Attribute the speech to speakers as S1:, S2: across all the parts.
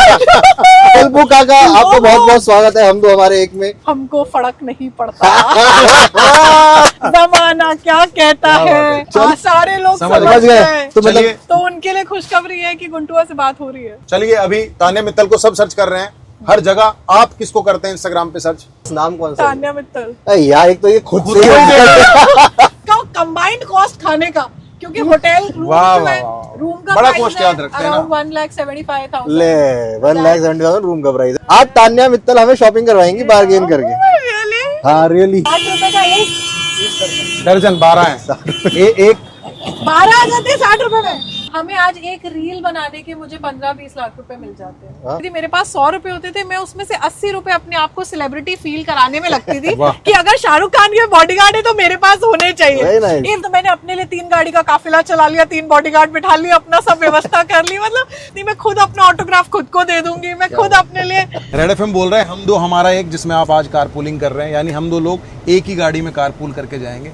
S1: पलपू काका आपका बहुत बहुत स्वागत है हम दो हमारे एक में।
S2: हमको फर्क नहीं पड़ता जमाना क्या कहता है। सारे लोग समझ गए
S1: तो मतलब
S2: तो उनके लिए खुशखबरी है कि गुंटुआ से बात हो रही है।
S3: चलिए अभी तान्या मित्तल को सब सर्च कर रहे हैं हर जगह। आप किसको करते हैं इंस्टाग्राम पे सर्च?
S1: नाम कौन सा?
S2: तान्या मित्तल।
S1: यार एक तो ये खुद से
S2: कंबाइंड कॉस्ट खाने का, क्योंकि होटल रूम का
S3: बड़ा कॉस्ट याद रखते हैं ना।
S2: 1,75,000
S1: ले 1,70,000 रूम का प्राइस। आज तान्या मित्तल हमें शॉपिंग करवाएंगी बार्गेन करके। हाँ रियली
S2: 8 रुपए का एक
S3: दर्जन 12 है। एक
S2: 12 आ जाते हैं 60 रुपए में। हमें आज एक रील बनाने के मुझे 15-20 लाख रुपए मिल जाते हैं। यदि मेरे पास 100 रुपए होते थे, मैं उसमें से 80 रुपए अपने आप को सेलिब्रिटी फील कराने में लगती थी कि अगर शाहरुख खान के बॉडीगार्ड है तो मेरे पास होने चाहिए। तो मैंने अपने लिए 3 गाड़ी का काफिला चला लिया, 3 बॉडीगार्ड बिठा लिया, अपना सब व्यवस्था कर ली। मतलब नहीं, मैं खुद अपना ऑटोग्राफ खुद को दे दूंगी, मैं खुद अपने लिए।
S3: रेड एफएम बोल रहे हैं हम दो हमारा एक, जिसमें आप आज कारपूलिंग कर रहे हैं, यानी हम दो लोग एक ही गाड़ी में कारपूल करके जाएंगे।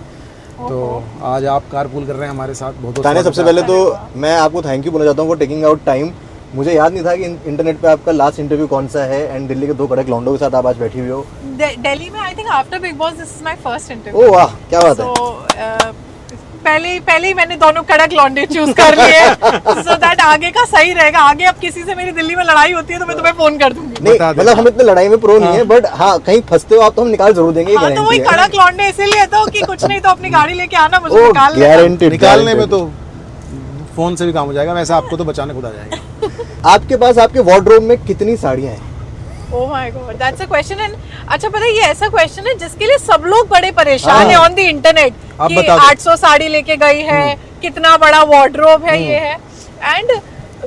S3: तो आज आप कारपूल कर रहे हैं हमारे साथ। बहुत
S1: तान्या, सबसे पहले तो मैं आपको थैंक यू बोलना चाहता हूँ फॉर टेकिंग आउट टाइम। मुझे याद नहीं था कि इंटरनेट पे आपका लास्ट इंटरव्यू कौन सा है, एंड दिल्ली के 2 कड़क लौंडों के साथ आप आज बैठी हुई हो।
S2: दिल्ली में I think after Bigg Boss this is my first interview.
S1: Oh वाह, क्या बात है।
S2: पहले ही मैंने दोनों कड़क लौंडे चूज कर लिए सो दैट आगे का सही रहेगा। आगे अब किसी से मेरी दिल्ली में लड़ाई होती है तो मैं तुम्हें फोन कर दूंगी।
S1: नहीं मतलब हम इतने लड़ाई में प्रो नहीं है, बट हाँ कहीं फंसते हो आप तो हम निकाल जरूर देंगे।
S2: हाँ, तो वही कड़क लौंडे इसीलिए तो कि कुछ नहीं तो अपनी गाड़ी लेके आना, मुझे
S3: निकालने में तो फोन से भी काम हो जाएगा। वैसे आपको तो बचाने खुद आ जाएगा।
S1: आपके पास आपके वार्डरोब में कितनी साड़ियाँ हैं?
S2: Oh my God, that's a question and अच्छा पता है ये ऐसा क्वेश्चन है जिसके लिए सब लोग बड़े परेशान है ऑन द इंटरनेट कि 800 साड़ी लेके गई है, कितना बड़ा वार्डरोब है ये है। एंड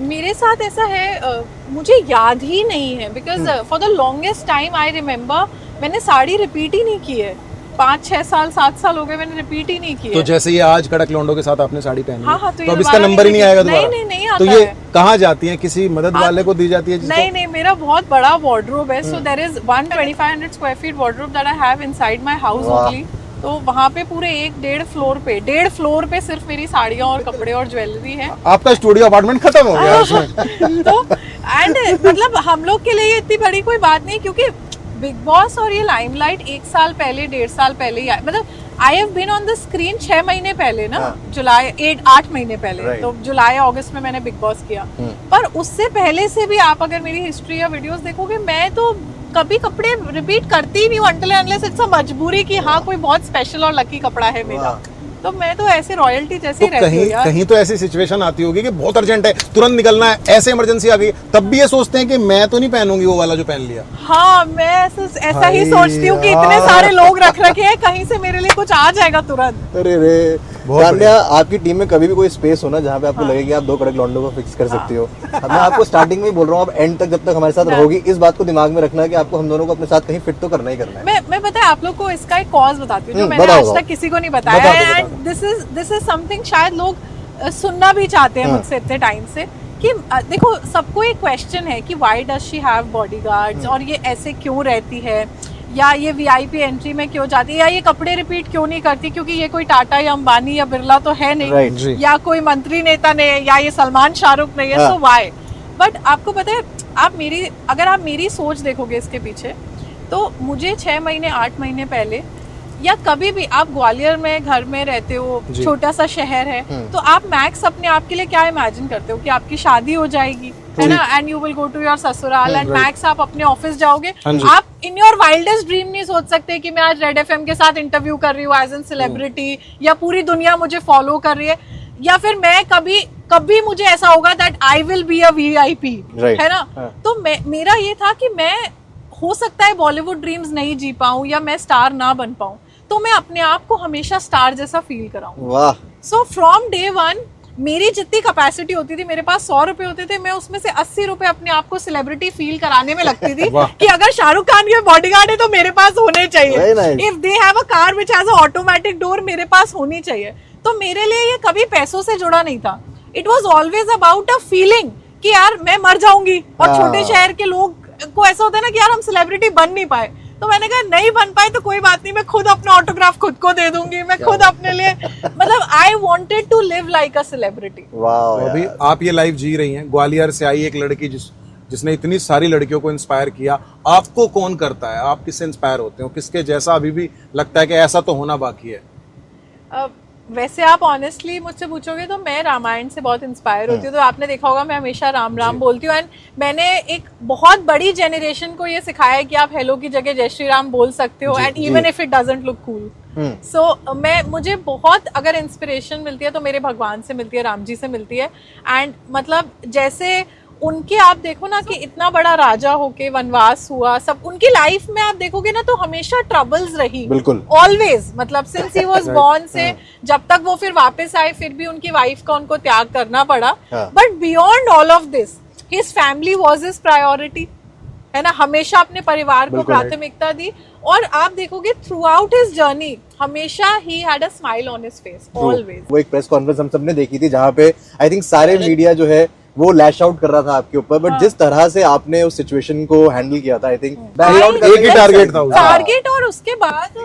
S2: मेरे साथ ऐसा है, मुझे याद ही नहीं है because for the longest time I remember मैंने साड़ी रिपीट ही नहीं की है। 5-6 साल 7 साल हो गए मैंने रिपीट ही नहीं की।
S3: तो जैसे ये आज कड़क लौंडों के साथ आपने साड़ी पहनी,
S2: हाँ,
S3: तो अब इसका नंबर ही नहीं आएगा दोबारा।
S2: नहीं आता
S3: तो ये कहाँ जाती है? किसी मदद वाले को दी जाती है?
S2: नहीं, मेरा बहुत बड़ा वार्डरोब है। So there is 1,2500 square feet wardrobe that I have inside my house only. तो वहाँ पे पूरे 1.5 फ्लोर पे सिर्फ मेरी साड़ियाँ और कपड़े और ज्वेलरी है।
S3: आपका स्टूडियो अपार्टमेंट खत्म हो गया उसमें।
S2: तो एंड मतलब हम लोग के लिए इतनी बड़ी कोई बात नहीं, क्योंकि बिग बॉस और ये लाइमलाइट 1 साल पहले 1.5 साल पहले ही मतलब I have been on the screen 6 महीने पहले ना। जुलाई 8 महीने पहले तो जुलाई अगस्त में मैंने बिग बॉस किया। पर उससे पहले से भी आप अगर मेरी हिस्ट्री या वीडियोस देखोगे, मैं तो कभी कपड़े रिपीट करती ही नहीं हूँ अनटिल अनलेस इट्स अ मजबूरी कि हाँ कोई बहुत स्पेशल और लकी कपड़ा है मेरा। तो मैं तो ऐसे रॉयल्टी जैसे ही रहती हूँ यार।
S3: कहीं तो ऐसी सिचुएशन आती होगी कि बहुत अर्जेंट है, तुरंत निकलना है, ऐसे इमरजेंसी आ गई, तब भी ये सोचते हैं कि मैं तो नहीं पहनूंगी वो वाला जो पहन लिया।
S2: हाँ, मैं ऐसा ही सोचती हूँ कि इतने सारे लोग रख रखे हैं, कहीं से मेरे लिए कुछ आ जाएगा तुरंत।
S1: अरे रे तान्या, आपकी टीम में कभी भी कोई स्पेस हो ना जहाँ पे आपको लगे कि आप 2 कड़क लौंडों को फिक्स कर सकती हो। मैं आपको स्टार्टिंग में ही बोल रहा हूँ, आप एंड तक जब तक हमारे साथ रहोगी इस बात को दिमाग में रखना कि आपको हम दोनों को अपने साथ कहीं फिट तो करना ही करना है।
S2: मैं पता है आप लोग को इसका एक कॉज बताती हूँ जो मैंने आज तक किसी को नहीं बताया है, एंड दिस इज समथिंग शायद लोग सुनना भी चाहते हैं मुझसे इतने टाइम से कि देखो सबको एक क्वेश्चन है कि why does she have bodyguards, और ये ऐसे क्यों रहती है, या ये वीआईपी एंट्री में क्यों जाती है, या ये कपड़े रिपीट क्यों नहीं करती क्योंकि ये कोई टाटा या अंबानी या बिरला तो है नहीं, या कोई मंत्री नेता नहीं है, या ये सलमान शाहरुख नहीं है, सो व्हाई। बट आपको पता है अगर आप मेरी सोच देखोगे इसके पीछे, तो मुझे 6 महीने 8 महीने पहले या कभी भी आप ग्वालियर में घर में रहते हो, छोटा सा शहर है, तो आप मैक्स अपने आप के लिए क्या इमेजिन करते हो कि आपकी शादी हो जाएगी है ना, and you will go to your ससुराल, एंड मैक्स आप अपने ऑफिस जाओगे। आप इन योर वाइल्डेस्ट ड्रीम नहीं सोच सकते कि मैं आज रेड एफएम के साथ इंटरव्यू कर रही हूँ एज एन सेलिब्रिटी, या पूरी दुनिया मुझे फॉलो कर रही है, या फिर मैं कभी मुझे ऐसा होगा that I will be a VIP, है ना। तो मेरा ये था कि मैं हो सकता है बॉलीवुड ड्रीम्स नहीं जी पाऊं या मैं स्टार ना बन पाऊं, तो मैं अपने आप को हमेशा स्टार जैसा फील कराऊं।
S1: वाह।
S2: सो फ्रॉम डे 1 मेरी जितनी कैपेसिटी होती थी, मेरे पास 100 रुपए होते थे, मैं उसमें से 80 रुपए अपने आप को सेलिब्रिटी फील कराने में लगती थी कि अगर शाहरुख खान के बॉडीगार्ड है तो मेरे पास होने चाहिए। If they have a car which has a automatic door, मेरे पास होनी चाहिए। तो मेरे लिए ये कभी पैसों से जुड़ा नहीं था। It was always about a feeling कि यार मैं मर जाऊंगी, और छोटे शहर के लोग को ऐसा होता है ना कि यार हम सेलिब्रिटी बन नहीं पाए, तो मैंने कहा नहीं बन पाए तो कोई बात नहीं, मैं खुद अपना ऑटोग्राफ खुद को दे दूंगी, मैं खुद अपने लिए मतलब I wanted to live like a celebrity.
S1: वाह।
S3: अभी आप ये लाइफ जी रही हैं, ग्वालियर से आई एक लड़की जिसने इतनी सारी लड़कियों को इंस्पायर किया। आपको कौन करता है, आप किससे इंस्पायर होते हो, किसके जैसा अभी भी लगता है कि ऐसा तो होना बाकी है?
S2: वैसे आप ऑनेस्टली मुझसे पूछोगे तो मैं रामायण से बहुत इंस्पायर होती हूँ। तो आपने देखा होगा मैं हमेशा राम राम बोलती हूँ, एंड मैंने एक बहुत बड़ी जनरेशन को ये सिखाया है कि आप हेलो की जगह जय श्री राम बोल सकते हो, and even if it doesn't look cool. So मुझे बहुत अगर इंस्पिरेशन मिलती है तो मेरे भगवान से मिलती है, राम जी से मिलती है। एंड मतलब जैसे उनके आप देखो ना कि इतना बड़ा राजा होके वनवास हुआ, सब उनकी लाइफ में आप देखोगे ना तो हमेशा ट्रबल्स रही,
S1: बिल्कुल
S2: ऑलवेज, मतलब सिंस ही वाज बॉर्न से जब तक वो फिर वापस आए फिर भी उनकी वाइफ का उनको त्याग करना पड़ा। But beyond all of this his family was his priority, है ना, हमेशा अपने परिवार को प्राथमिकता दी। और आप देखोगे थ्रू आउट हिज जर्नी हमेशा he had a smile on his face always.
S1: वो एक प्रेस कॉन्फ्रेंस हम सबने देखी थी जहाँ पे आई थिंक सारे मीडिया जो है वो लैश आउट कर रहा था आपके ऊपर, बट जिस तरह से आपने उस सिचुएशन को हैंडल किया था, आई थिंक
S3: एक ही टारगेट था
S2: टारगेट। और उसके बाद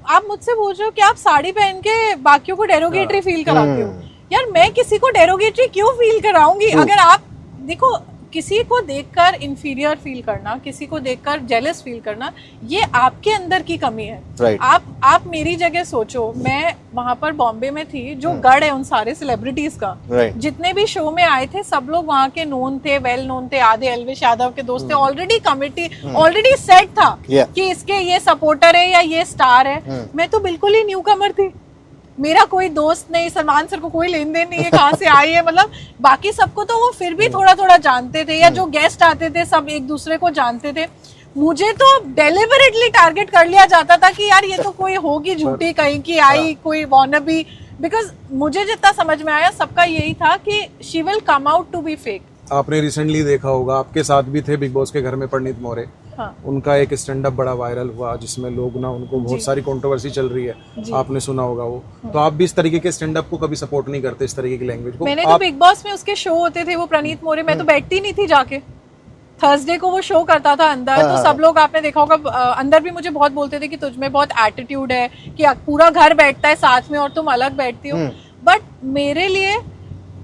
S2: आप मुझसे पूछ रहे हो कि आप साड़ी पहन के बाकियों को डेरोगेटरी फील कराते हो। यार मैं किसी को डेरोगेटरी क्यों फील कराऊंगी? अगर आप देखो किसी को देखकर इंफीरियर फील करना, किसी को देखकर जेलस फील करना, ये आपके अंदर की कमी है।
S1: Right.
S2: आप मेरी जगह सोचो, मैं वहां पर बॉम्बे में थी, जो गढ़ है उन सारे सेलिब्रिटीज का, जितने भी शो में आए थे सब लोग वहाँ के नोन थे, वेल नोन थे, आधे एल्विश यादव के दोस्त थे, ऑलरेडी कमिटी ऑलरेडी सेट था कि इसके ये सपोर्टर है या ये स्टार है। मैं तो बिल्कुल ही न्यू कमर थी, मेरा कोई दोस्त नहीं, सलमान सर को कोई लेन देन नहीं है, कहाँ से आई है, मतलब बाकी सबको तो वो फिर भी थोड़ा थोड़ा जानते थे, या जो गेस्ट आते थे सब एक दूसरे को जानते थे। मुझे तो डेलिबरेटली टारगेट कर लिया जाता था कि यार ये तो कोई होगी झूठी कहीं की आई, कोई वॉनबी, बिकॉज मुझे जितना समझ में आया सबका यही था कि she will come out to be fake.
S3: आपने रिसेंटली देखा होगा, आपके साथ भी थे बिग बॉस के घर में पंडित मोरे, उनका एक स्टैंड अप बड़ा वायरल हुआ जिसमें लोग ना उनको बहुत सारी कंट्रोवर्सी चल रही है, आपने सुना होगा वो। तो आप भी इस तरीके के स्टैंड अप को कभी सपोर्ट नहीं करते, इस तरीके की लैंग्वेज को?
S2: मैंने तो बिग बॉस में उसके शो होते थे, वो प्रणीत मोरे, मैं तो बैठती नहीं थी जाके, थर्सडे को वो शो करता था अंदर, तो सब लोग आपने देखा होगा अंदर भी मुझे बहुत बोलते थे कि तुझमें बहुत एटीट्यूड है, कि पूरा घर बैठता है साथ में और तुम अलग बैठती हो। बट मेरे लिए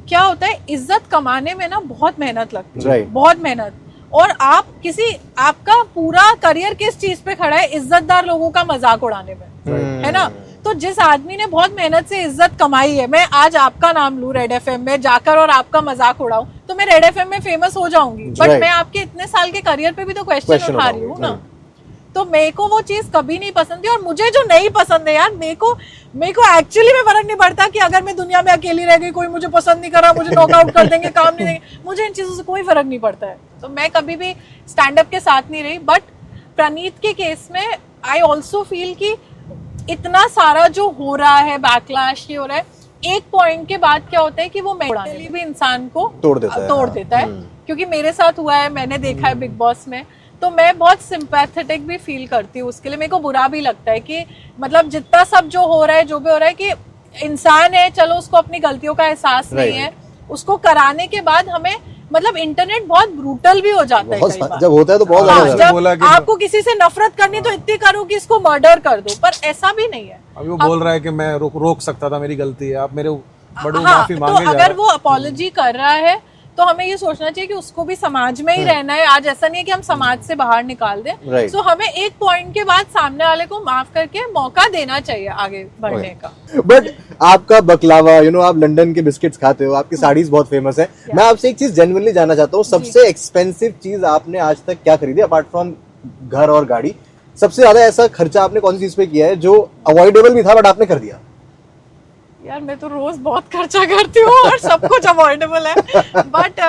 S2: क्या होता है, इज्जत कमाने में ना बहुत मेहनत लगती है, बहुत मेहनत। और आपका पूरा करियर किस चीज पे खड़ा है? इज्जतदार लोगों का मजाक उड़ाने में, है ना। तो जिस आदमी ने बहुत मेहनत से इज्जत कमाई है, मैं आज आपका नाम लूं रेड एफएम में जाकर और आपका मजाक उड़ाऊं, तो मैं रेड एफएम में फेमस हो जाऊंगी, बट मैं आपके इतने साल के करियर पे भी तो क्वेश्चन उठा रही हूँ ना। तो मेरे को वो चीज कभी नहीं पसंद थी। और मुझे जो नहीं पसंद है यार, मेरे को एक्चुअली में फर्क नहीं पड़ता कि अगर मैं दुनिया में अकेली रह गई, कोई मुझे पसंद नहीं करा, मुझे नॉकआउट कर देंगे, काम नहीं देंगे, मुझे इन चीजों से कोई फर्क नहीं पड़ता है। तो मैं कभी भी स्टैंड अप के साथ नहीं रही। बट प्रणीत के केस में आई ऑल्सो फील कि इतना सारा जो हो रहा है, बैकलैश ये हो रहा है, एक पॉइंट के बाद क्या होता है कि वो मेंटली भी इंसान को तोड़ देता है। क्योंकि मेरे साथ हुआ है, मैंने देखा है बिग बॉस में, तो मैं बहुत सिंपैथेटिक भी फील करती हूँ उसके लिए। मेरे को बुरा भी लगता है कि मतलब जितना सब जो हो रहा है, जो भी हो रहा है, कि इंसान है, चलो उसको अपनी गलतियों का एहसास नहीं है, उसको कराने के बाद हमें मतलब इंटरनेट बहुत ब्रूटल भी हो जाता है कई बार।
S1: जब होता है तो बहुत
S2: जब आपको किसी से नफरत करनी तो इतनी करो कि इसको मर्डर कर दो, पर ऐसा भी नहीं है।
S3: अभी वो बोल रहा है कि मैं रोक सकता था, मेरी गलती है, आप मेरे बड़ों माफी मांगे।
S2: तो अगर वो अपॉलॉजी कर रहा है तो हमें ये सोचना चाहिए कि उसको भी समाज में ही रहना है। आज ऐसा नहीं है कि हम समाज से बाहर निकाल दें। सो हमें एक पॉइंट के बाद सामने वाले को माफ करके मौका देना चाहिए आगे बढ़ने का।
S1: बट आपका बकलावा, आप लंदन के बिस्किट्स खाते हो, आपकी साड़ीज बहुत फेमस है। मैं आपसे एक चीज जेन्युइनली जानना चाहता हूँ, सबसे एक्सपेंसिव चीज आपने आज तक क्या खरीदी अपार्ट फ्रॉम घर और गाड़ी? सबसे ज्यादा ऐसा खर्चा आपने कौन सी चीज पे किया है जो अवॉइडेबल भी था बट आपने कर दिया?
S2: यार मैं तो रोज बहुत खर्चा करती हूँ और सब कुछ अवॉइडेबल है। बट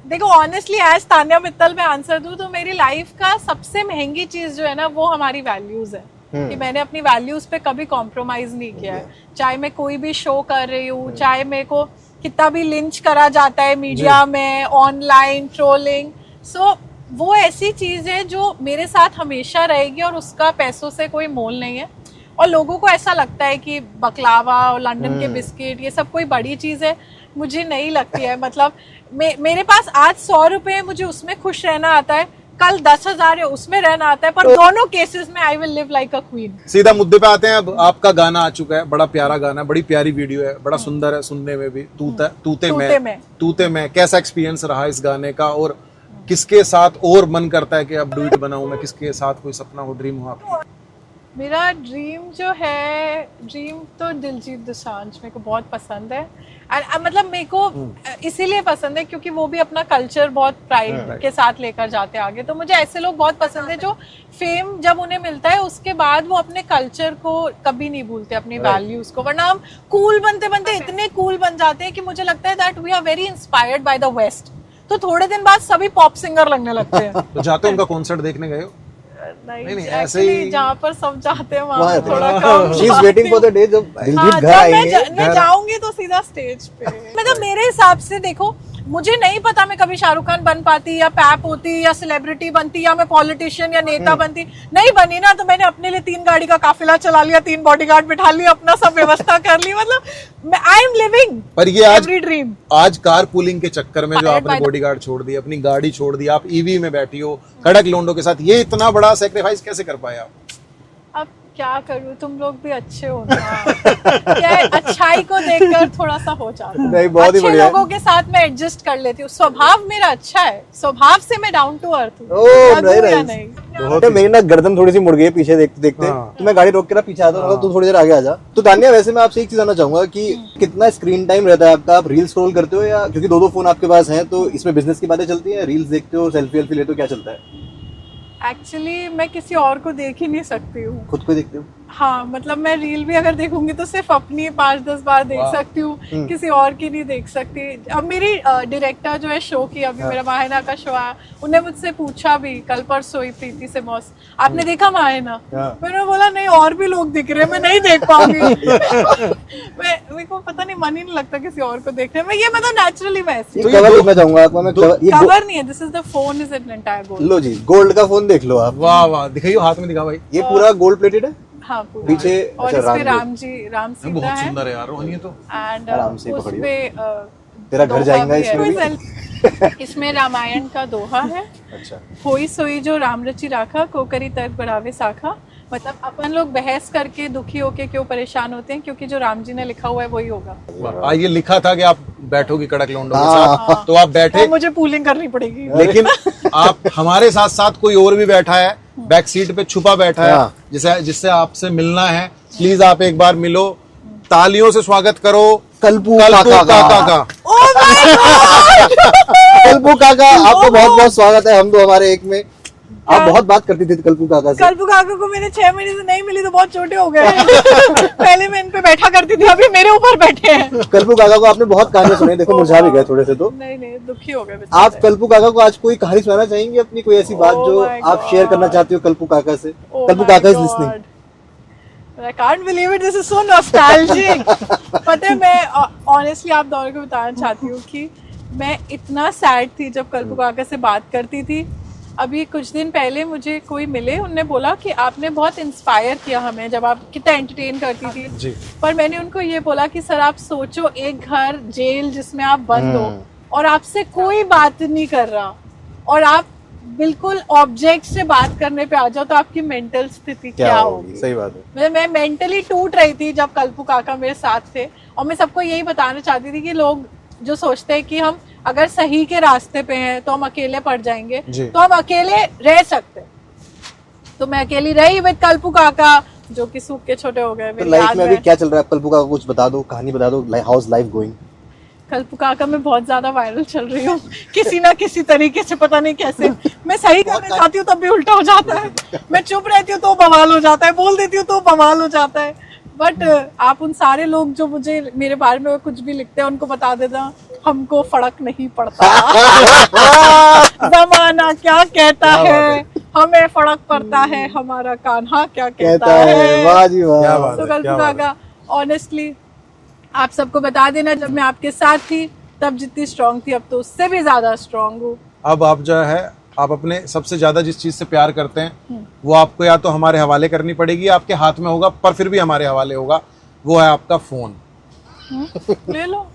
S2: देखो ऑनेस्टली एज तान्या मित्तल में आंसर दूं तो मेरी लाइफ का सबसे महंगी चीज जो है ना, वो हमारी वैल्यूज है। कि मैंने अपनी वैल्यूज पे कभी कॉम्प्रोमाइज नहीं किया है। चाहे मैं कोई भी शो कर रही हूँ, चाहे मेरे को कितना भी लिंच करा जाता है मीडिया में, ऑनलाइन ट्रोलिंग, सो वो ऐसी चीज है जो मेरे साथ हमेशा रहेगी और उसका पैसों से कोई मोल नहीं है। और लोगों को ऐसा लगता है कि बकलावा और लंदन के बिस्किट ये सब कोई बड़ी चीज है, मुझे नहीं लगती है। मतलब मेरे पास आज 100 रुपए, मुझे उसमें खुश रहना आता है, कल 10,000 है उसमें रहना आता है, पर दोनों केसेस में I will live like a queen.
S3: सीधा मुद्दे पे आते हैं। अब आपका गाना आ चुका है, बड़ा प्यारा गाना है, बड़ी प्यारी वीडियो है, बड़ा सुंदर है सुनने में भी, तूते में कैसा एक्सपीरियंस रहा इस गाने का? और किसके साथ और मन करता है कि अब डुएट बनाऊं मैं, किसके साथ कोई सपना हो, ड्रीम हो आपकी?
S2: मेरा ड्रीम जो है, ड्रीम तो दिलजीत दोसांझ मेरे को बहुत पसंद है। मतलब मेरे को इसीलिए पसंद है क्योंकि वो भी अपना कल्चर बहुत प्राइड के साथ लेकर जाते हैं आगे। तो मुझे ऐसे लोग बहुत पसंद है जो फेम जब उन्हें मिलता है उसके बाद वो अपने कल्चर को कभी नहीं भूलते, अपनी वैल्यूज को। वरना हम कूल बनते बनते इतने कूल बन जाते हैं कि मुझे लगता है that we are very inspired by the west. तो थोड़े दिन बाद सभी पॉप सिंगर लगने लगते हैं।
S3: तो जाते हो उनका कॉन्सर्ट देखने गए हो?
S2: नहीं ऐसे ही जहाँ पर सब जाते हैं वहाँ थोड़ा कम।
S1: She is waiting for the day जब दिलजीत घर आएंगे।
S2: मैं जाऊंगी तो सीधा स्टेज पे। मतलब मेरे हिसाब से देखो, मुझे नहीं पता मैं कभी शाहरुख खान बन पाती या पैप होती या सेलिब्रिटी बनती या मैं पॉलिटिशियन या नेता बनती। नहीं बनी ना, तो मैंने अपने लिए 3 गाड़ी का काफिला चला लिया, 3 बॉडीगार्ड बिठा लिया, अपना सब व्यवस्था कर ली। मतलब आई एम लिविंग
S3: पर ये आज
S2: ड्रीम।
S3: आज कार पूलिंग के चक्कर में जो आपने बॉडीगार्ड छोड़ दी, अपनी गाड़ी छोड़ दी, आप ईवी में बैठी हो कड़क लोंडो के साथ, ये इतना बड़ा सैक्रिफाइस कैसे कर पाए आप?
S2: अब क्या करूं, तुम लोग भी अच्छे हो ना। क्या है, अच्छाई को देखकर थोड़ा सा हो जाता है।
S1: नहीं, बहुत ही
S2: अच्छे
S1: बढ़िया।
S2: लोगों के साथ मैं एडजस्ट कर लेती हूँ। स्वभाव मेरा अच्छा है, स्वभाव से मैं डाउन टू अर्थ हूँ।
S1: तो मेरी ना गर्दन थोड़ी सी मुड़ गई है पीछे देखते देखते। तो मैं गाड़ी रोक के ना पीछे आता हूँ, तू थोड़ी देर आगे आ जा। तो तान्या, वैसे मैं आपसे एक चीज जानना चाहूंगा कि कितना स्क्रीन टाइम रहता है आपका? आप रील स्क्रॉल करते हो या, क्योंकि 2 फोन आपके पास हैं, तो इसमें बिजनेस की बातें चलती हैं, रील्स देखते हो, सेल्फी वेल्फी लेते हो, क्या चलता है?
S2: एक्चुअली मैं किसी और को देख ही नहीं सकती हूँ,
S1: खुद को देखते हो?
S2: हाँ, मतलब मैं रील भी अगर देखूंगी तो सिर्फ अपनी 5-10 बार देख सकती हूँ, किसी और की नहीं देख सकती। अब मेरी डायरेक्टर जो है शो की, अभी मेरा माहिना का शो आया, उन्हें मुझसे पूछा भी कल परसों ही, प्रीति से मौस, आपने देखा माहिना? मैंने बोला नहीं, और भी लोग दिख रहे हैं, मैं नहीं देख पाऊंगी। मेरे को पता नहीं, मन ही नहीं लगता किसी और को देखने में। ये मतलब नेचुरली मैं ऐसी
S1: कवर देखना चाहूंगा आपको मैं।
S2: कवर नहीं है, this is the phone, is an entire gold.
S1: लो जी, गोल्ड का फोन देख लो आप।
S3: वाह वाह, दिखाइए, हाथ में दिखा भाई।
S1: ये पूरा गोल्ड प्लेटेड है?
S2: हाँ, पूरा।
S1: पीछे
S2: और
S1: अच्छा,
S2: इसपे राम सीता
S3: बहुत
S2: है।
S3: सुंदर है यार रोहन, ये तो।
S2: एंड
S1: आराम से पकड़ियो।
S2: उसपे
S1: तेरा घर जाएगा इसमें भी।
S2: इसमें रामायण का दोहा है।
S1: अच्छा।
S2: होई सोई जो राम रचि राखा, को करी तर्क बढ़ावे साखा। मतलब अपन लोग बहस करके दुखी होके क्यों परेशान होते हैं, क्योंकि जो राम जी ने लिखा हुआ है वही होगा।
S3: ये लिखा था कि आप बैठोगे कड़क लोंडो के साथ, तो आप बैठे।
S2: तो मुझे पूलिंग करनी पड़ेगी।
S3: लेकिन आप हमारे साथ साथ कोई और भी बैठा है, बैक सीट पे छुपा बैठा है, जिससे आपसे मिलना है। प्लीज आप एक बार मिलो, तालियों से स्वागत करो
S1: कल्पू
S3: काका का।
S1: कल्पू काका, आपका बहुत बहुत स्वागत है हम दो हमारे एक में। आप बहुत बात करती थी कल्पू काका से।
S2: कल्पू काका को मैंने 6 महीने से नहीं मिली तो बहुत छोटे हो गए। पहले मैं इन पे बैठा करती थी, अभी मेरे ऊपर बैठे हैं।
S1: कल्पू काका को आपने बहुत कहानी सुनाई, देखो मुरझा भी गए थोड़े से। तो
S2: नहीं, दुखी हो गए।
S1: आप कल्पू काका को आज कोई कहानी सुनाना चाहेंगे अपनी, कोई ऐसी बात जो आप शेयर करना चाहती हो कल्पू काका से? कल्पू काका is listening.
S2: I can't believe it, this is so nostalgic। पता है, मैं ऑनेस्टली आप दोनों को बताना चाहती हूँ कि मैं इतना सैड थी जब कल्पू काका से बात करती थी। अभी कुछ दिन पहले मुझे कोई मिले, उनने बोला कि आपने बहुत इंस्पायर किया हमें जब आप कितना एंटरटेन करती थी
S3: जी।
S2: पर मैंने उनको ये बोला कि सर आप सोचो, एक घर जेल जिसमें आप बंद हो और आपसे कोई बात नहीं कर रहा और आप बिल्कुल ऑब्जेक्ट से बात करने पे आ जाओ, तो आपकी मेंटल स्थिति क्या होगी?
S1: सही बात है।
S2: मैं मेंटली टूट रही थी जब कल्पू काका मेरे साथ थे। और मैं सबको यही बताना चाहती थी कि लोग जो सोचते हैं कि हम अगर सही के रास्ते पे हैं तो हम अकेले पड़ जाएंगे, तो हम अकेले रह सकते। तो मैं अकेली रही विद कल्पू काका, जो कि सूख के छोटे हो गए।
S1: तो लाइफ में अभी क्या चल रहा है कल्पू काका, कुछ बता दो, कहानी बता दो। How is life going?
S2: Kalpu काका मैं बहुत ज्यादा वायरल चल रही हूँ किसी ना किसी तरीके से, पता नहीं कैसे। मैं सही करना चाहती हूँ तब भी उल्टा हो जाता है, मैं चुप रहती हूँ तो बवाल हो जाता है, बोल देती हूँ तो बवाल हो जाता है। बट आप उन सारे लोग जो मुझे मेरे बारे में कुछ भी लिखते हैं उनको बता देना, हमको फर्क नहीं पड़ता। जमाना क्या कहता है, हमें फर्क पड़ता है, हमारा कान्हा क्या कहता है।
S1: वाह जी वाह।
S2: तो कल्पू काका ऑनेस्टली आप सबको बता देना, जब मैं आपके साथ थी तब जितनी स्ट्रांग थी, अब तो उससे भी ज्यादा स्ट्रांग हूँ।
S3: अब आप जो है, आप अपने सबसे ज्यादा जिस चीज से प्यार करते हैं वो आपको या तो हमारे हवाले करनी पड़ेगी, आपके हाथ में होगा पर फिर भी हमारे हवाले होगा, वो है आपका फोन।
S2: ले लो।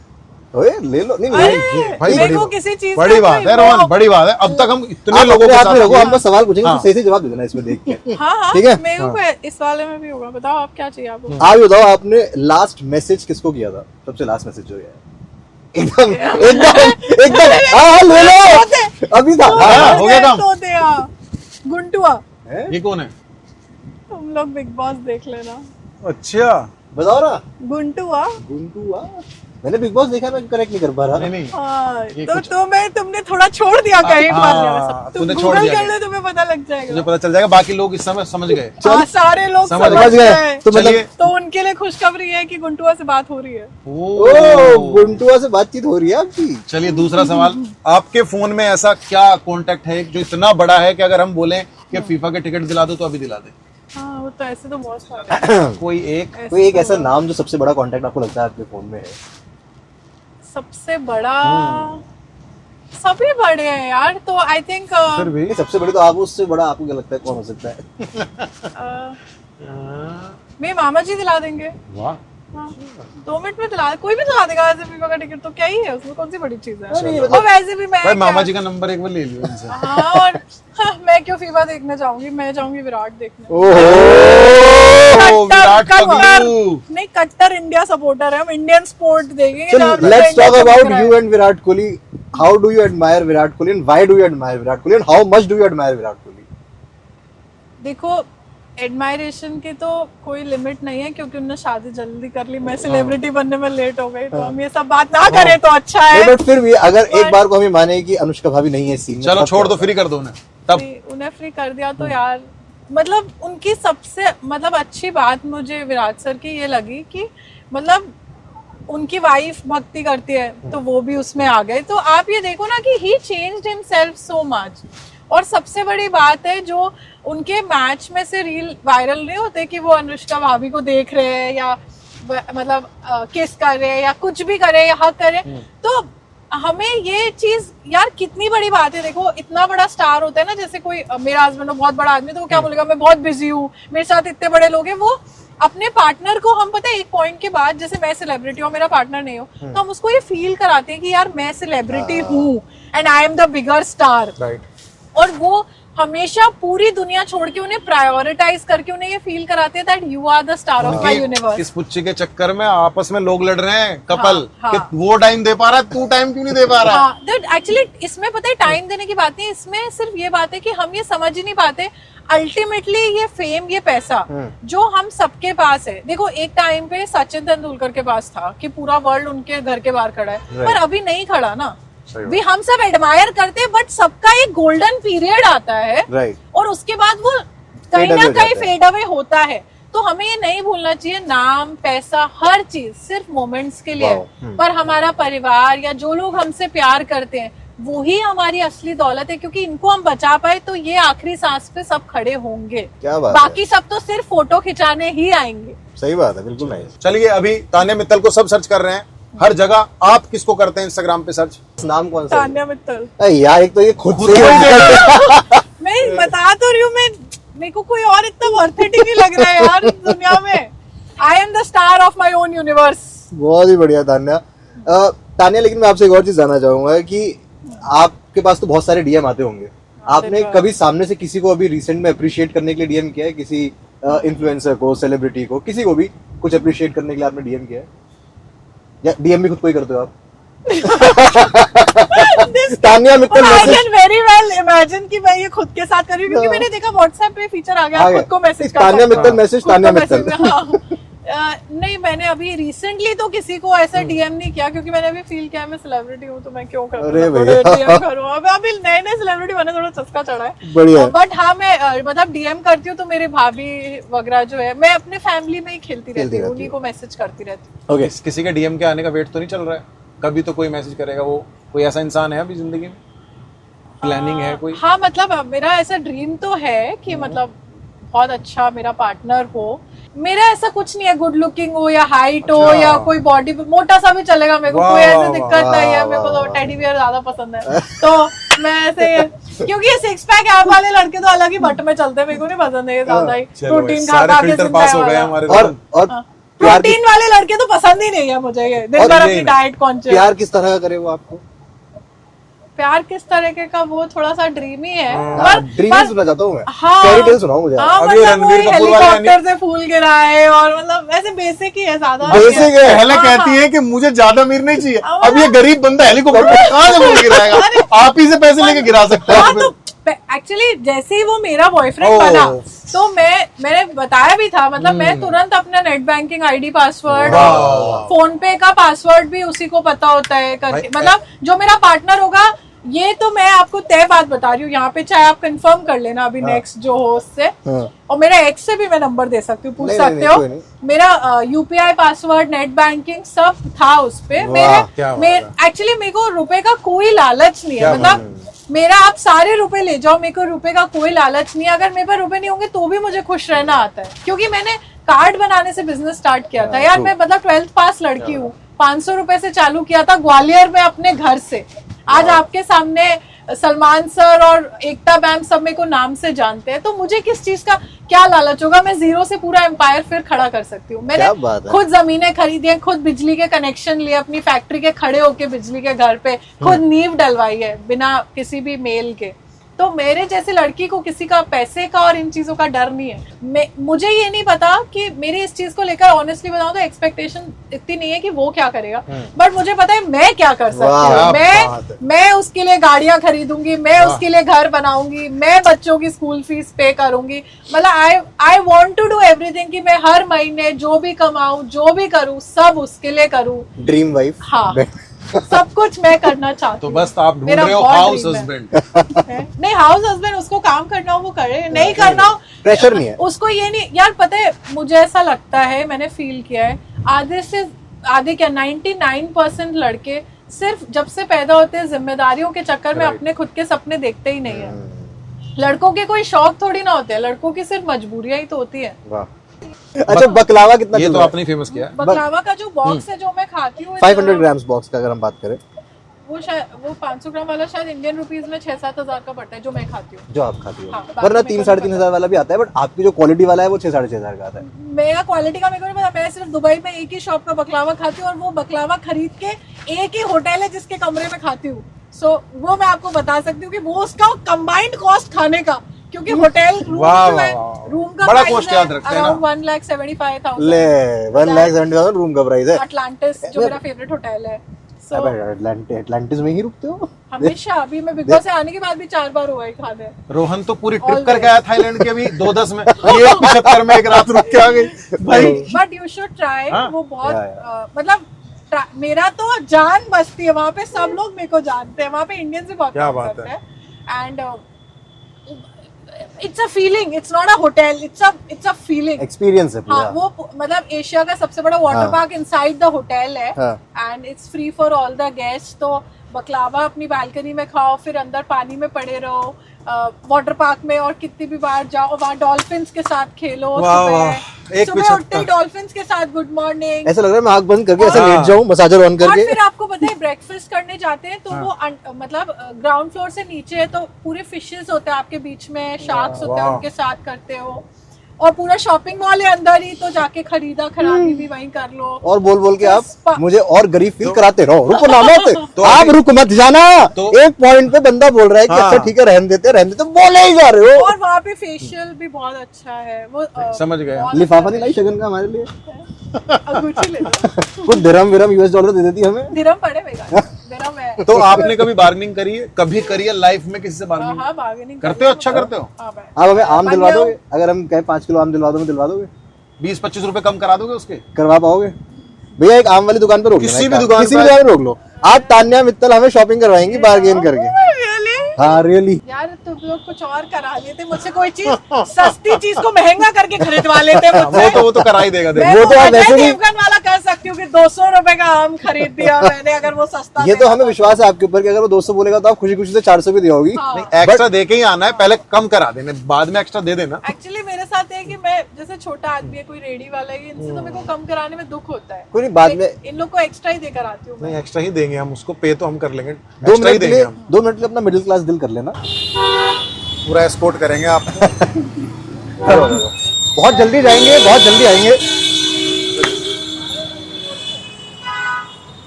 S1: ले लो। नहीं
S3: भाई
S2: किसी चीज
S3: बड़ी बात है रोहन, बड़ी बात है। अब तक हम इतने लोगों के साथ
S1: हम बस सवाल पूछेंगे, तो सही से जवाब दे देना इसमें देख के।
S2: हाँ,
S1: ठीक है,
S2: मेरे को इस वाले में भी होगा। बताओ आप क्या चाहिए आपको?
S1: आप बताओ, आपने लास्ट मैसेज किसको किया था? सबसे लास्ट मैसेज जो है एकदम एकदम एकदम। हाँ ले लो, अभी जल्दी था।
S3: हाँ, हो गया काम।
S2: गुंटुआ,
S3: ये कौन है?
S2: तुम लोग बिग बॉस देख लेना।
S3: अच्छा,
S1: बताओ ना।
S2: गुंटुआ,
S1: गुंटुआ मैंने बिग बॉस देखा, मैं करेक्ट नहीं कर पा रहा।
S3: नहीं
S2: हाँ,
S3: ये
S2: तो
S3: कुछ-
S2: तुमने थोड़ा छोड़ दिया कहीं पर।
S3: हाँ,
S2: तुम
S3: तूने छोड़
S2: गूगल
S3: दिया
S2: कर
S3: कहीं।
S2: लो, तुम्हें पता लग
S3: मुझे
S2: जाएगा।
S3: पता चल जाएगा, बाकी लोग इस समय समझ गए।
S2: हाँ, सारे लोग
S3: समझ
S2: समझ
S1: गए।
S2: गए।
S1: तो मतलब-
S3: चलिए।
S2: तो उनके लिए खुशखबरी है कि गुंटुआ से बात हो रही है।
S1: ओ, गुंटुआ से बातचीत हो रही है आपकी।
S3: चलिए दूसरा सवाल, आपके फोन में ऐसा क्या कांटेक्ट है जो इतना बड़ा है कि अगर हम बोलें कि फीफा के टिकट दिला दो तो अभी दिला दे?
S2: हाँ, वो तो ऐसे तो बहुत सारे हैं।
S3: कोई एक?
S1: कोई एक ऐसा नाम जो सबसे बड़ा कांटेक्ट आपको लगता है आपके फोन में है?
S2: सबसे बड़ा, सभी बड़े हैं यार, तो आई थिंक
S3: फिर भी
S1: नहीं, सबसे बड़ी तो आप, उससे बड़ा आपको क्या लगता है कौन हो सकता है?
S2: मेरे मामा जी दिला देंगे।
S3: वाह,
S2: हाँ, 2 मिनट में दिला, कोई भी दिला देगा ऐसे फीफा का टिकट, तो क्या ही है उसमें, कौन सी बड़ी चीज है।
S1: नहीं,
S2: और वैसे भी मैं
S3: भाई मामा जी का नंबर एक बार ले लियो इनसे।
S2: हाँ, और मैं क्यों फीफा देखने जाऊंगी, मैं जाऊंगी विराट देखने।
S3: ओ, विराट
S2: कट्टर,
S3: कोहली।
S2: नहीं कट्टर इंडिया सपोर्टर है, हम इंडियन स्पोर्ट देखेंगे।
S1: So
S2: जहाँ पे
S1: let's
S2: इंडिया
S1: talk about
S2: चमक रहा
S1: you and Virat Kohli. How do you admire Virat Kohli and why do you admire Virat Kohli and how much do you admire Virat Kohli?
S2: देखो, admiration की तो कोई limit नहीं है, क्योंकि उन्होंने शादी जल्दी कर ली, मैं सेलिब्रिटी बनने में लेट हो गई, तो हम ये सब बात ना करें तो अच्छा है।
S1: बट फिर भी अगर एक बार को हमें माने कि अनुष्का भाभी नहीं है सीन में,
S3: चलो
S1: तब
S3: छोड़
S1: क्या
S3: दो, फ्री कर दो उन्हें तब।
S2: उन्हें फ्री कर दिया तो यार, मतलब उनकी सबसे मतलब अच्छी बात मुझे विराट सर की ये लगी कि मतलब उनकी वाइफ भक्ति करती है, तो वो भी उसमें आ गए। तो आप ये देखो ना कि ही चेंज्ड हिमसेल्फ सो मच। और सबसे बड़ी बात है, जो उनके मैच में से रील वायरल नहीं होते कि वो अनुष्का भाभी को देख रहे हैं या मतलब किस कर रहे हैं या कुछ भी करे या हक करे, तो हमें ये चीज यार कितनी बड़ी बात है। देखो, इतना बड़ा स्टार होता है ना, जैसे कोई मेरा हस्बैंड हो बहुत बड़ा आदमी, तो वो क्या बोलेगा, मैं बहुत बिजी हूँ, मेरे साथ इतने बड़े लोग हैं। वो अपने पार्टनर को, हम पता है एक पॉइंट के बाद, जैसे मैं सेलिब्रिटी हूँ, मेरा पार्टनर नहीं हो, तो हम उसको ये फील कराते हैं कि यार मैं सेलिब्रिटी हूँ and I am the bigger star.
S3: Right.
S2: और वो हमेशा पूरी दुनिया छोड़ के उन्हें प्रायोरिटाइज करके उन्हें ये फील कराते हैं that you are the star of my universe.
S3: इस पुच्ची के चक्कर में आपस में लोग लड़ रहे हैं, कपल,
S2: हाँ,
S3: कि
S2: हाँ।
S3: वो टाइम दे पा रहा है, तू टाइम क्यों नहीं दे पा रहा?
S2: हाँ, एक्चुअली इसमें पता है टाइम देने की बात नहीं, इसमें सिर्फ ये बात है कि हम ये समझ ही नहीं पाते अल्टीमेटली ये फेम, ये पैसा जो हम सबके पास है। देखो, एक टाइम पे सचिन तेंदुलकर के पास था कि पूरा वर्ल्ड उनके घर के बाहर खड़ा है, पर अभी नहीं खड़ा ना। भी हम सब एडमायर करते हैं, बट सबका एक गोल्डन पीरियड आता है,
S1: राइट,
S2: और उसके बाद वो कहीं ना कहीं फेड अवे होता है। तो हमें ये नहीं भूलना चाहिए, नाम, पैसा, हर चीज सिर्फ मोमेंट्स के लिए है, पर हमारा परिवार या जो लोग हमसे प्यार करते हैं वो ही हमारी असली दौलत है, क्योंकि इनको हम बचा पाए तो ये आखिरी सांस पे सब खड़े होंगे।
S1: क्या बात
S2: बाकी सब तो सिर्फ फोटो खिंचाने ही आएंगे।
S1: सही बात है, बिल्कुल नहीं।
S3: चलिए, अभी तान्या मित्तल को सब सर्च कर रहे हैं हर जगह, आप किसको करते हैं इंस्टाग्राम पे सर्च?
S1: नाम कौन सा है?
S2: तान्या मित्तल।
S1: अरे यार, एक तो ये खुद से
S2: मैं बता तो रही हूँ, मैं मेरे को कोई और इतना ऑथेंटिक नहीं लग रहा है यार इस दुनिया में। I am the star of my own universe.
S1: बहुत ही बढ़िया तान्या। तान्या, लेकिन मैं आपसे एक और चीज जानना चाहूंगा कि आपके पास तो बहुत सारे डीएम आते होंगे, आपने कभी सामने से किसी को अभी रिसेंट में अप्रिशिएट करने के लिए डीएम किया है? किसी इन्फ्लुएंसर को, सेलिब्रिटी को, किसी को भी कुछ अप्रिशिएट करने के लिए आपने डीएम किया है? या डीएम भी खुद को ही करते हो आप? Tanya Mittal
S2: I can very well imagine कि मैं ये खुद के साथ कर रही हूँ, क्योंकि मैंने देखा व्हाट्सएप पे फीचर आ गया, खुद को मैसेज कर
S1: तान्या
S2: सकते हो।
S1: मित्तल मैसेज, तान्या
S2: खुद को
S1: मित्तल।
S2: message- हाँ। नहीं, मैंने अभी रिसेंटली तो किसी को ऐसा डीएम नहीं किया, क्योंकि मैंने अभी फील किया मैं सेलिब्रिटी हूँ, तो मैं क्यों करूँ,
S1: अरे भैया।
S2: डीएम करूँ। अभी नए नए सेलिब्रिटी बने, थोड़ा चस्का चढ़ा है।
S1: बढ़िया।
S2: बट हाँ, मैं मतलब डीएम करती हूँ, तो मेरे भाभी वगैरह जो है, मैं अपने फैमिली में ही खेलती रहती हूँ, उन्हीं को मैसेज करती रहती हूँ।
S1: ओके,
S3: किसी के डीएम के आने का वेट तो नहीं चल रहा है? कभी तो कोई मैसेज करेगा, वो कोई ऐसा इंसान है अभी जिंदगी में? प्लानिंग है कोई?
S2: हाँ, मतलब मेरा ऐसा ड्रीम तो है कि मतलब बहुत अच्छा मेरा पार्टनर हो। मेरा ऐसा कुछ नहीं है, गुड लुकिंग हो या हाइट हो या कोई बॉडी, मोटा सा भी चलेगा मेरे को, कोई ऐसी दिक्कत नहीं है। मेरे को तो टेडी बियर ज्यादा पसंद है, तो मैं ऐसे, क्योंकि ये 6 पैक ऐप वाले लड़के तो अलग ही बट में चलते हैं, मेरे को नहीं पसंद है ये ज्यादा ही प्रोटीन खा खा के
S3: फिल्टर पास हो गए हमारे।
S1: और
S2: प्रोटीन वाले लड़के तो पसंद ही नहीं है मुझे, ये दिन भर अपनी डाइट कॉन्शियस।
S1: प्यार किस तरह का करे वो आपको?
S2: प्यार किस तरीके का वो थोड़ा सा ड्रीमी है।
S1: ड्रीम ही सुनना चाहता हूँ मैं,
S2: हाँ,
S1: फेरी टेल सुनाओ मुझे।
S2: हाँ,
S3: अभी
S2: मतलब
S3: रणवीर
S2: वो
S3: कपूर वाले
S2: हेलीकॉप्टर से फूल गिरा है और मतलब वैसे बेसिक ही है, ज्यादा
S1: बेसिक है।
S3: पहले कहती है कि मुझे ज्यादा अमीर नहीं चाहिए, अब ये गरीब बंदा हेलीकॉप्टर पे कहाँ से फूल गिराएगा, आप ही से पैसे लेके गिरा सकते
S2: हाँ,
S3: हैं।
S2: तो एक्चुअली जैसे ही वो मेरा बॉयफ्रेंड बना तो मैंने बताया भी था, मतलब मैं तुरंत अपना net banking ID password, phone पे का पासवर्ड भी उसी को पता होता है करके, मतलब जो मेरा पार्टनर होगा, ये तो मैं आपको तय बात बता रही हूँ यहाँ पे, चाहे आप कंफर्म कर लेना अभी नेक्स्ट जो हो उससे, और मेरा एक्स से भी मैं नंबर दे सकती हूँ, पूछ सकते हो। मेरा यूपीआई पासवर्ड, नेट बैंकिंग सब था उस पे। एक्चुअली मेरे को रुपए का कोई लालच नहीं है, मतलब मेरा आप सारे रुपए ले जाओ, मेरे को रुपए का कोई लालच नहीं है। अगर मेरे पास रुपए नहीं होंगे तो भी मुझे खुश रहना आता है, क्योंकि मैंने कार्ड बनाने से बिजनेस स्टार्ट किया था यार। मैं मतलब 12th पास लड़की हूँ, 500 रुपए से चालू किया था ग्वालियर में अपने घर से। आज आपके सामने सलमान सर और एकता मैम सब मेरे को नाम से जानते हैं, तो मुझे किस चीज का क्या लालच होगा। मैं जीरो से पूरा एम्पायर फिर खड़ा कर सकती हूँ। मैंने खुद जमीनें खरीदी हैं, खुद बिजली के कनेक्शन लिए, अपनी फैक्ट्री के खड़े होके बिजली के घर पे खुद नींव डलवाई है बिना किसी भी मेल के। तो मेरे जैसे लड़की को किसी का पैसे का और इन चीजों का डर नहीं है। मुझे ये नहीं पता कि मेरी इस चीज को लेकर ऑनेस्टली बताऊं तो एक्सपेक्टेशन इतनी नहीं है कि वो क्या करेगा, बट मुझे पता है मैं क्या कर सकती हूँ। मैं उसके लिए गाड़ियां खरीदूंगी, मैं उसके लिए घर बनाऊंगी, मैं बच्चों की स्कूल फीस पे करूंगी। मतलब I want to do everything कि मैं हर महीने जो भी कमाऊं, जो भी करूं, सब उसके लिए करूं।
S1: Dream wife.
S2: हाँ, सब कुछ मैं करना चाहती
S3: तो
S2: हूँ।
S3: बस आप ढूंढ रहे हो हाउस हस्बैंड।
S2: नहीं, हाउस हस्बैंड उसको काम करना हो वो करे, नहीं करना हो
S1: प्रेशर नहीं है
S2: उसको। ये नहीं यार, पता है मुझे ऐसा लगता है, मैंने फील किया है, आधे क्या 99% लड़के सिर्फ जब से पैदा होते हैं जिम्मेदारियों के चक्कर में अपने खुद के सपने देखते ही नहीं है। लड़कों के कोई शौक थोड़ी ना होते हैं, लड़कों की सिर्फ मजबूरियां ही तो होती है।
S1: अच्छा, बकलावा कितना?
S3: ये तो आपने फेमस किया।
S2: बकलावा का जो बॉक्स है जो मैं खाती हूँ
S1: 500 ग्राम्स बॉक्स का अगर हम बात करें,
S2: वो 500 ग्राम वाला शायद इंडियन रुपीस में 6-7 हजार का पड़ता है जो मैं खाती हूँ,
S1: जो आप खाती हो।
S2: हाँ,
S1: वरना 3-3.5 हजार वाला भी आता है, बट आपकी जो क्वालिटी वाला है वो 6-6.5 हजार का आता है।
S2: मेरा क्वालिटी का मेरे को नहीं पता, मैं सिर्फ दुबई में एक ही शॉप का बकलावा खाती हूँ, और वो बकलावा खरीद के एक ही होटल है जिसके कमरे में खाती हूँ। सो वो मैं आपको बता सकती हूँ कि वो उसका कंबाइंड कॉस्ट खाने का, क्योंकि होटल रूम का
S3: बड़ा कॉस्ट याद रखते हैं ना,
S2: 1,75,000
S1: ले 1,70,000 रूम का प्राइस है।
S2: अटलांटिस जो मेरा फेवरेट होटल है।
S1: अटलांटिस में ही रुकते हो
S2: हमेशा? अभी मैं बिग बॉस से आने के बाद भी 4 बार हुआ ही खाने।
S3: रोहन तो पूरी ट्रिप करके आया थाईलैंड की, अभी 2-10 में, ये 75 में एक रात रुक के आ गई भाई।
S2: बट यू शुड ट्राई, वो बहुत मतलब मेरा तो जान बसती है वहाँ पे, सब लोग मेरे को जानते हैं वहाँ पे, इंडियन से बहुत काम करते हैं। And it's a feeling, it's not a hotel, it's a feeling,
S1: experience है पूरा।
S2: हाँ, वो मतलब एशिया का सबसे बड़ा water park inside the hotel है, and it's free for all the guest. तो बकलावा अपनी बालकनी में खाओ, फिर अंदर पानी में पड़े रहो वाटर पार्क में, और कितनी भी बार जाओ, वहाँ डॉल्फिन्स के साथ खेलो, सुबह उठते ही डॉल्फिन्स के साथ गुड मॉर्निंग।
S1: ऐसा लग रहा है मैं आंख बंद करके ऐसे लेट जाऊं, मसाजर ऑन करके।
S2: और फिर आपको पता है ब्रेकफास्ट करने जाते हैं तो वो मतलब ग्राउंड फ्लोर से नीचे है, तो पूरे फिशेस होते हैं आपके बीच में, शार्क्स होते हैं, उनके साथ करते हो, और पूरा शॉपिंग मॉल है अंदर ही, तो जाके खरीदारी भी वहीं कर लो।
S1: और बोल बोल के आप मुझे और गरीब फील कराते रहो, रुको ना मत, तो आप रुक मत जाना। एक पॉइंट पे बंदा बोल रहा है कि अच्छा ठीक है रहने देते बोले ही जा रहे हो।
S2: और वहाँ पे फेशियल भी बहुत अच्छा है, वो
S3: समझ गए।
S1: लिफाफा नहीं लाई शगन का हमारे लिए?
S2: अंगूठी ले लो।
S1: कुछ दिरहम US डॉलर दे देती हमें।
S2: दिरहम पड़े दिरहम है।
S3: तो आपने कभी बार्गेनिंग करी है? कभी करी है लाइफ में किसी से बार्गेनिंग?
S2: हाँ, बार्गेनिंग
S3: करते हो? अच्छा करते हो?
S1: आप हमें आम दिलवा दोगे? अगर हम कहें 5 किलो आम दिलवा दोगे?
S3: 20-25 रुपए कम करा दोगे उसके?
S1: करवा पाओगे भैया? एक आम वाली दुकान पे रोक
S3: किसी भी
S1: दुकान पे रोक लो। आज तान्या मित्तल हमें शॉपिंग करवाएंगी बार्गेन करके। हाँ रियली
S2: यार, तुम लोग कुछ और करा लेते मुझसे, कोई चीज सस्ती चीज को महंगा करके खरीदवा लेते मुझसे।
S3: वो तो करा ही देगा।
S1: वो तो आप वैसे भी
S2: देवगन वाला कर सकती हूँ कि 200 रुपए का आम खरीद दिया मैंने, अगर वो सस्ता।
S1: ये तो हमें विश्वास है आपके ऊपर कि अगर वो 200 बोलेगा तो आप खुशी खुशी से 400 भी दियोगी।
S3: एक्स्ट्रा दे के ही आना है, पहले कम करा देने, बाद में एक्स्ट्रा दे देना।
S2: एक्चुअली मेरे साथ है कि मैं जैसे छोटा आदमी है, कोई रेडी वाला है, इनसे तो मेरे को कम कराने में दुख होता है।
S1: कोई नहीं, बाद में
S2: इन लोग को एक्स्ट्रा ही देकर आती हूँ।
S3: नहीं, एक्स्ट्रा ही देंगे हम उसको, पे तो हम कर लेंगे।
S1: 2 मिनट के लिए 2 मिनट के लिए अपना मिडिल क्लास दिल कर लेना,
S3: पूरा एस्कॉर्ट करेंगे आप।
S1: बहुत जल्दी जाएंगे, बहुत जल्दी आएंगे।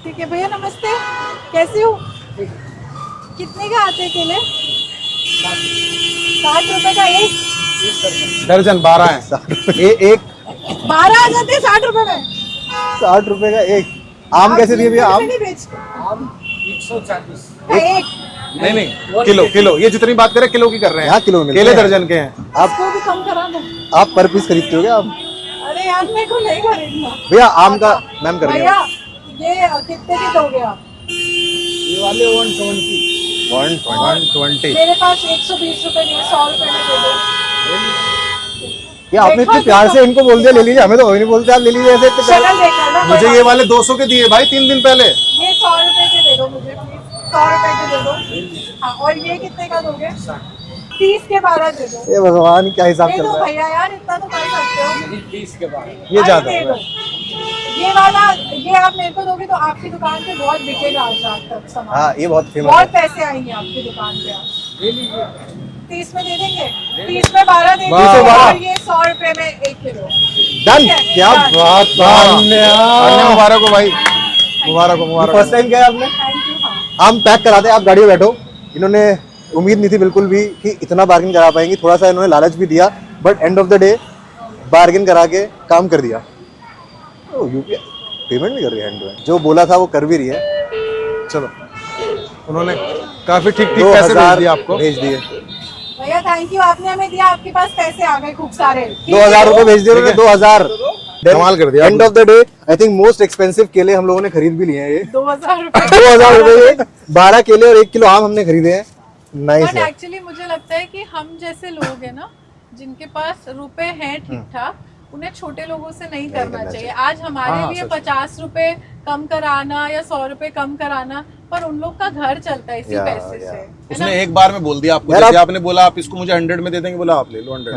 S2: ठीक है भैया, नमस्ते, कैसी हो? कितने का आते हैं केले? 60 रुपए का एक?
S3: दर्जन 12 है।
S1: एक
S2: 12 आ जाते हैं 60 रुपए में।
S1: 60 रुपए का एक। आम कैसे दिए भैया? आम
S2: नहीं बेचते।
S4: आम 140।
S2: एक
S3: नहीं किलो, ये जितनी बात करें किलो की कर रहे हैं।
S1: यहाँ किलो में मिलते
S3: केले
S1: हैं।
S3: दर्जन के हैं।
S2: आपको भी कम करा दो।
S1: आप पर पीस खरीदते हो क्या आप?
S2: अरे यार मेरे को नहीं खरीदना
S1: भैया आम का मैम कर रही
S2: भैया।
S1: है
S2: ये कितने की दोगे आप?
S4: ये वाले 120।
S3: 120।
S2: मेरे पास 120 रुपए नहीं, 100 रुपए में दे दो।
S1: ये आपने इतने प्यार से इनको बोल दिया ले लीजिए, हमें तो वही नहीं बोलते, आप ले लीजिए ऐसे इतने प्यार
S2: शक्ल देखना ना
S3: मुझे
S2: भैया।
S3: ये वाले 200 के दिए भाई 3 दिन पहले।
S2: ये 100 रुपए के दे दो मुझे प्लीज, 100 रुपए के दे दो। हाँ, और ये कितने का दोगे? 30 के 12 दे दो।
S1: से। ये भगवान क्या हिसाब
S2: दे
S1: चल
S2: दो
S1: रहा है।
S2: भैया यार, इतना तो कर सकते हो।
S4: 30 के बाद
S3: ये ज्यादा
S2: अरे
S3: है।
S2: दे दो। ये वाला ये आप मेरे को दोगे तो आपकी दुकान पे बहुत बिकेगा आज रात तक सामान।
S1: हाँ ये बहुत फेमस
S2: बहुत
S1: है।
S2: पैसे आएंगे आपकी दुकान पे आज।
S4: ले लीजिए।
S2: 30 में दे देंगे? 30 में 12 दे
S3: वाह,
S2: दीजिए
S3: वाह।
S2: और ये 100 रुपए में 1 किलो।
S1: डन।
S2: ठीक है,
S1: क्या
S2: done।
S1: बात
S3: अन्य मुबारक हो भाई, मुबारक हो मुबारक
S1: फर्स्ट टाइम क्या है आपने?
S2: Thank you. हाँ
S1: हम पैक कराते हैं, आप गाड़ी में बैठो। इन्होंने उम्मीद नहीं थी बिल्कुल भी कि इतना बार्गेन करा पाएंगी, थोड़ा सा इन्होंने लालच भी दिया, but end of the day bargain करा के काम कर दिया। यूपीआई पेमेंट भी कर रही है एंड टू एंड, जो बोला था वो कर भी रही है।
S3: चलो उन्होंने काफी ठीक ठीक
S1: 2000
S3: पैसे भेज दिए आपको।
S1: भेज दिए।
S2: भैया थैंक यू, आपने हमें दिया, आपके पास पैसे आ गए खूब सारे।
S1: 2000 रुपए भेज दिए उन्होंने, 2000।
S3: कमाल कर दिया
S1: end of the day I think most expensive केले हम लोगों ने खरीद भी लिए हैं ये।
S2: 2000 रुपए
S1: 2000 रुपए के 12 केले और 1 किलो आम हमने खरीदे हैं। नाइस
S2: बट
S1: है।
S2: एक्चुअली मुझे लगता है कि हम जैसे लोग हैं ना, जिनके पास रुपए हैं ठीक ठाक, उन्हें छोटे लोगों से नहीं करना चाहिए। आज हमारे
S3: हाँ,
S2: लिए
S3: सच।
S2: 50 रुपए कम कराना या 100 रुपए कम कराना, पर उन लोग का घर चलता है इसी
S1: या,
S2: पैसे
S1: या।
S2: से, है
S3: उसने
S2: ना?
S3: एक बार में बोल दिया आपको,
S1: यार
S3: जैसे
S1: आप-
S3: आपने बोला आप इसको मुझे 100 में दे देंगे, बोला आप ले लो 100।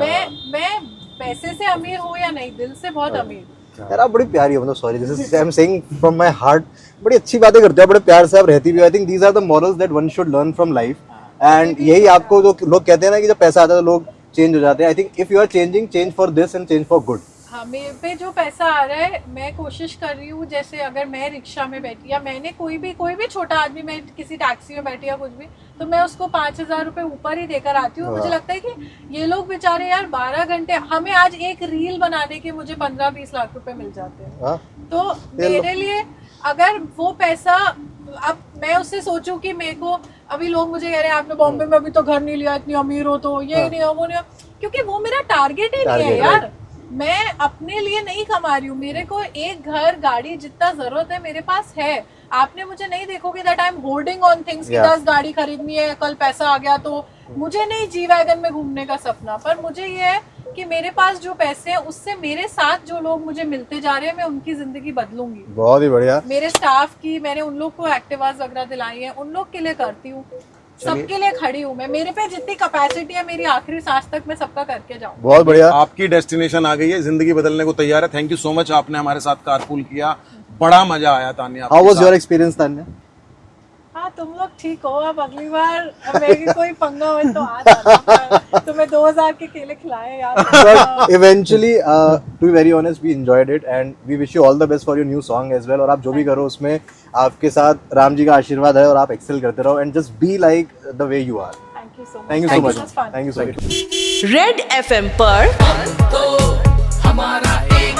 S2: मैं पैसे से अमीर हूँ या नहीं, दिल से बहुत अमीर।
S1: यार आप बड़ी प्यारी हो, मतलब sorry this is I am saying from my heart. बड़ी अच्छी बातें करते हो, बड़े प्यार से आप रहती भी हो। I think these are the morals that one should learn from life. And यही आपको जो लोग कहते हैं ना कि जब पैसा आता है तो लोग चेंज हो जाते हैं। I think if you are changing, change for this and change for good.
S2: हाँ, मेरे पे जो पैसा आ रहा है मैं कोशिश कर रही हूँ, जैसे अगर मैं रिक्शा में बैठी या मैंने कोई भी छोटा आदमी, मैं किसी टैक्सी में बैठी या कुछ भी, तो मैं उसको 5000 रुपए ऊपर ही देकर आती हूँ। मुझे लगता है कि ये लोग बेचारे यार 12 घंटे, हमें आज एक रील बनाने के मुझे 15-20 लाख रुपए मिल जाते हैं।
S1: हाँ
S2: तो मेरे लिए अगर वो पैसा, अब मैं उससे सोचूं कि मेरे को, अभी लोग मुझे कह रहे हैं आपने बॉम्बे में अभी तो घर नहीं लिया, इतनी अमीर हो तो ये नहीं हो वो नहीं हो, क्योंकि वो मेरा टारगेट ही नहीं है यार। मैं अपने लिए नहीं कमा रही हूँ, मेरे को एक घर गाड़ी जितना जरूरत है मेरे पास है। आपने मुझे नहीं देखोगे that I am holding on things कि 10 गाड़ी खरीदनी है, कल पैसा आ गया तो मुझे नहीं जी वैगन में घूमने का सपना, पर मुझे ये है कि मेरे पास जो पैसे हैं उससे मेरे साथ जो लोग मुझे मिलते जा रहे हैं मैं उनकी जिंदगी बदलूंगी।
S1: बहुत ही बढ़िया।
S2: मेरे स्टाफ की, मैंने उन लोग को एक्टिवास वगैरह दिलाई है, उन लोग के लिए करती हूँ, सबके लिए खड़ी हूँ मैं। मेरे पे जितनी कैपेसिटी है मेरी आखिरी सांस तक मैं सबका करके जाऊँ।
S1: बहुत बढ़िया।
S3: आपकी डेस्टिनेशन आ गई है, जिंदगी बदलने को तैयार है। थैंक यू सो मच, आपने हमारे साथ कारपूल किया, बड़ा मजा आया Tanya.
S1: How was your experience Tanya?
S2: हाँ तुम लोग ठीक हो, अब अगली बार मेरी कोई पंगा हो तो आ जाना, पर तुम्हें 2000 के केले खिलाए यार।
S1: But eventually, to be very honest, we enjoyed it and we wish you all the best for your new song as well. और आप जो भी करो उसमें आपके साथ राम जी का आशीर्वाद है और आप एक्सेल करते रहो and just be like the way you are.
S2: Thank you so much.
S1: Thank you so much.
S2: This was fun.
S1: Thank you so much.
S5: Red FM पर
S4: तो हमारा एक